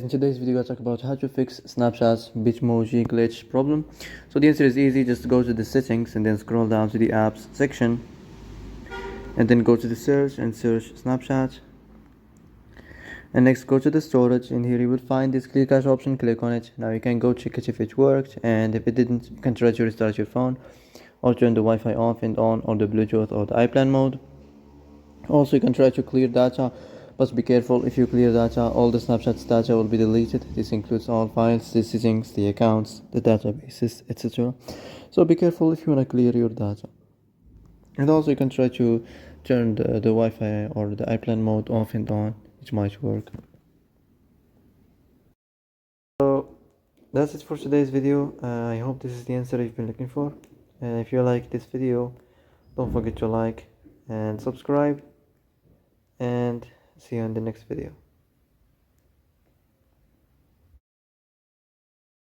In today's video, I talk about how to fix Snapchat's Bitmoji glitch problem. So the answer is easy. Just go to the settings and then scroll down to the apps section, and then go to the search and search Snapchat. And next go to the storage, and here you will find this clear cache option. Click on it. Now you can go check it if it worked, and if it didn't, you can try to restart your phone or turn the Wi-Fi off and on, or the Bluetooth or the iPlan mode. Also, you can try to clear data, but be careful. If you clear data, all the Snapchat's data will be deleted. This includes all files, the settings, the accounts, the databases, etc. So be careful if you want to clear your data. And also you can try to turn the Wi-Fi or the iPlan mode off and on. It might work. So that's it for today's video. I hope this is the answer you've been looking for. And if you like this video, don't forget to like and subscribe, and see you in the next video.